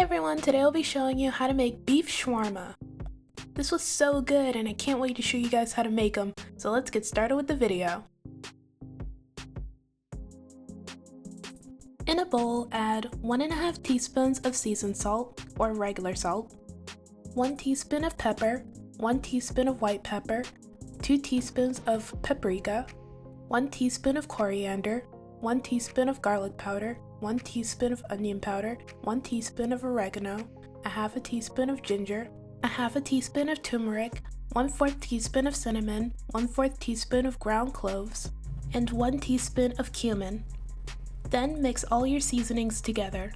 everyone, today I'll be showing you how to make beef shawarma. This was so good and I can't wait to show you guys how to make them, so let's get started with the video. In a bowl, add 1.5 teaspoons of seasoned salt, or regular salt, 1 teaspoon of pepper, 1 teaspoon of white pepper, 2 teaspoons of paprika, 1 teaspoon of coriander, 1 teaspoon of garlic powder, 1 teaspoon of onion powder, 1 teaspoon of oregano, a half a teaspoon of ginger, a half a teaspoon of turmeric, 1/4 teaspoon of cinnamon, 1/4 teaspoon of ground cloves, and 1 teaspoon of cumin. Then mix all your seasonings together.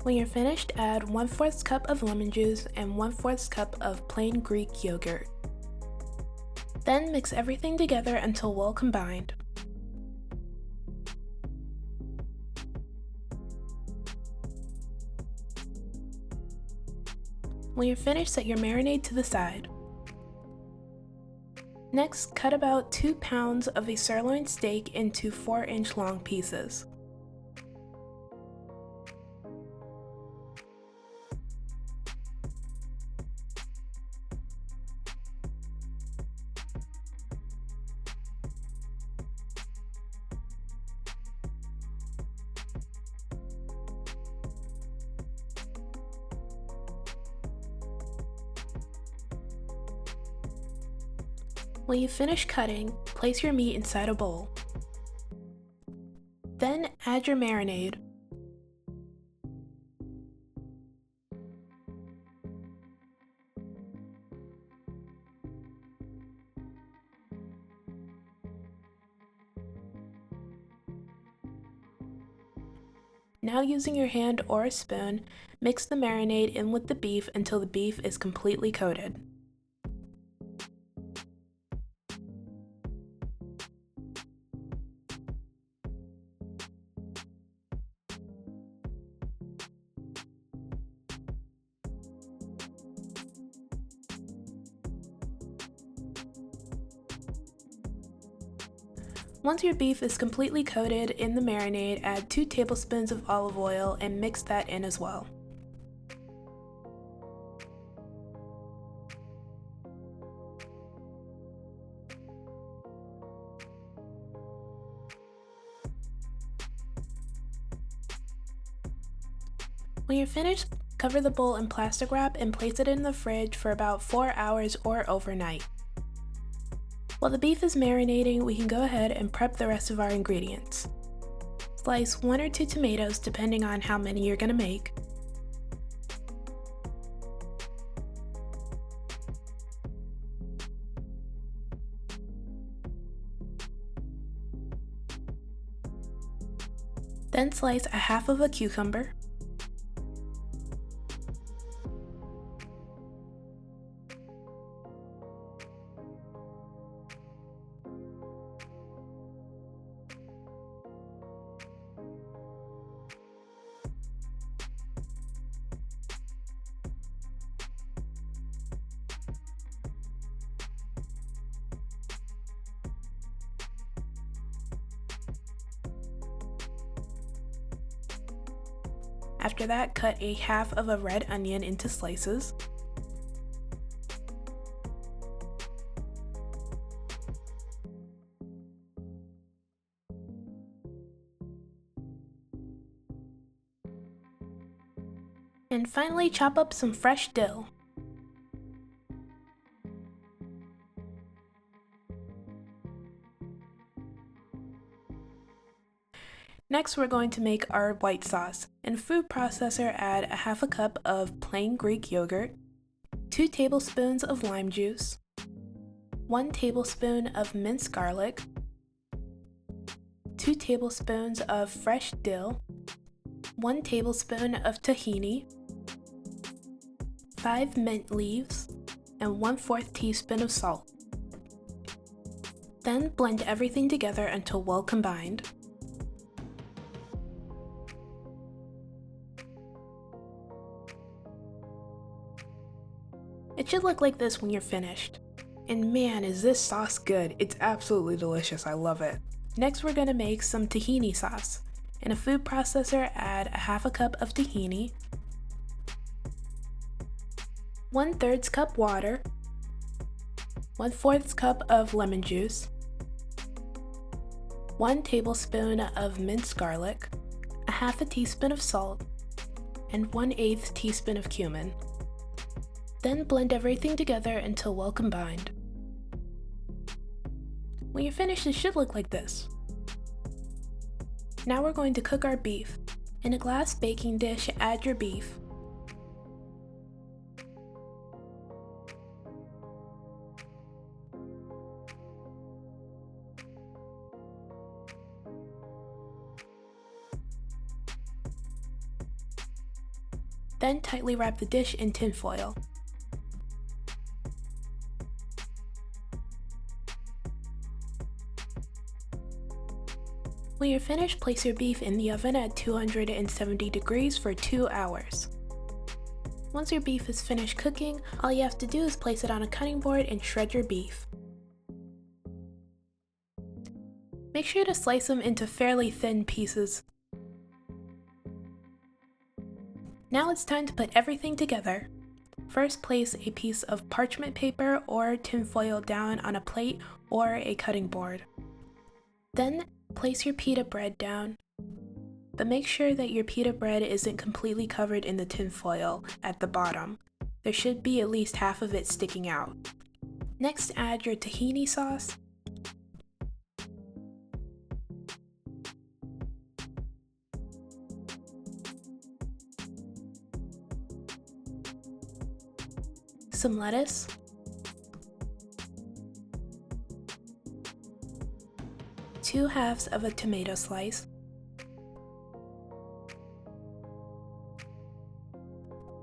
When you're finished, add 1/4 cup of lemon juice and 1/4 cup of plain Greek yogurt. Then mix everything together until well combined. When you're finished, set your marinade to the side. Next, cut about 2 pounds of a sirloin steak into 4-inch long pieces. When you finish cutting, place your meat inside a bowl. Then add your marinade. Now, using your hand or a spoon, mix the marinade in with the beef until the beef is completely coated. Once your beef is completely coated in the marinade, add 2 tablespoons of olive oil and mix that in as well. When you're finished, cover the bowl in plastic wrap and place it in the fridge for about 4 hours or overnight. While the beef is marinating, we can go ahead and prep the rest of our ingredients. Slice 1 or 2 tomatoes depending on how many you're going to make. Then slice a half of a cucumber. After that, cut a half of a red onion into slices. And finally, chop up some fresh dill. Next, we're going to make our white sauce. In a food processor, add a half a cup of plain Greek yogurt, 2 tablespoons of lime juice, 1 tablespoon of minced garlic, 2 tablespoons of fresh dill, 1 tablespoon of tahini, 5 mint leaves, and 1/4 teaspoon of salt. Then blend everything together until well combined. It should look like this when you're finished. And man, is this sauce good. It's absolutely delicious, I love it. Next we're gonna make some tahini sauce. In a food processor, add a half a cup of tahini, 1/3 cup water, 1/4 cup of lemon juice, 1 tablespoon of minced garlic, a half a teaspoon of salt, and 1/8 teaspoon of cumin. Then blend everything together until well combined. When you're finished, it should look like this. Now we're going to cook our beef. In a glass baking dish, add your beef. Then tightly wrap the dish in tin foil. When you're finished, place your beef in the oven at 270 degrees for 2 hours. Once your beef is finished cooking, all you have to do is place it on a cutting board and shred your beef. Make sure to slice them into fairly thin pieces. Now it's time to put everything together. First, place a piece of parchment paper or tin foil down on a plate or a cutting board. Then, place your pita bread down, but make sure that your pita bread isn't completely covered in the tin foil at the bottom. There should be at least half of it sticking out. Next, add your tahini sauce, some lettuce, two halves of a tomato slice,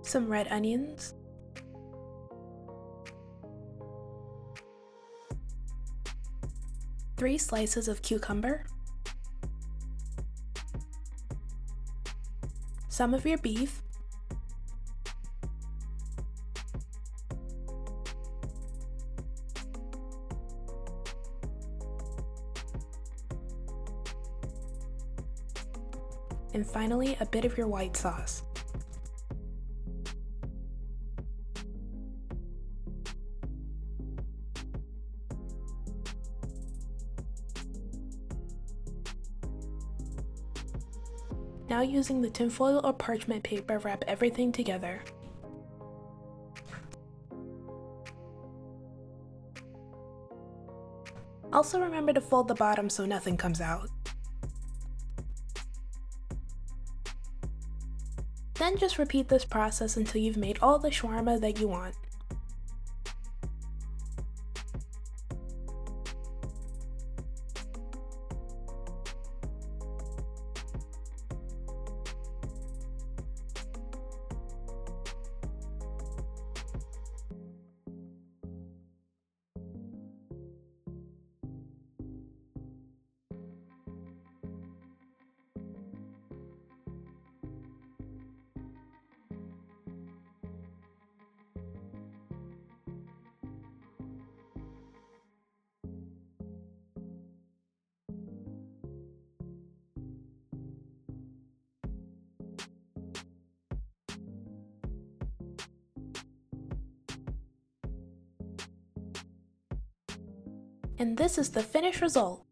some red onions, three slices of cucumber, some of your beef, and finally a bit of your white sauce. Now using the tinfoil or parchment paper, wrap everything together. Also remember to fold the bottom so nothing comes out. Then just repeat this process until you've made all the shawarma that you want. And this is the finished result.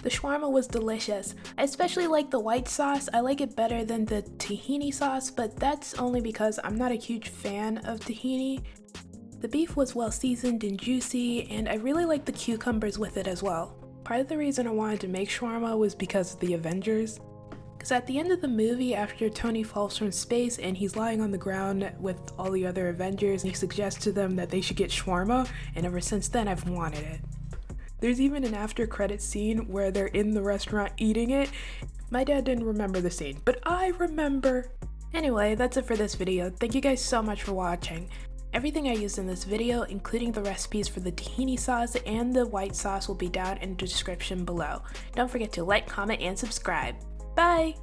The shawarma was delicious. I especially like the white sauce. I like it better than the tahini sauce, but that's only because I'm not a huge fan of tahini. The beef was well seasoned and juicy, and I really like the cucumbers with it as well. Part of the reason I wanted to make shawarma was because of the Avengers. Because at the end of the movie, after Tony falls from space and he's lying on the ground with all the other Avengers, he suggests to them that they should get shawarma, and ever since then I've wanted it. There's even an after credits scene where they're in the restaurant eating it. My dad didn't remember the scene, but I remember. Anyway, that's it for this video. Thank you guys so much for watching. Everything I used in this video, including the recipes for the tahini sauce and the white sauce, will be down in the description below. Don't forget to like, comment, and subscribe. Bye!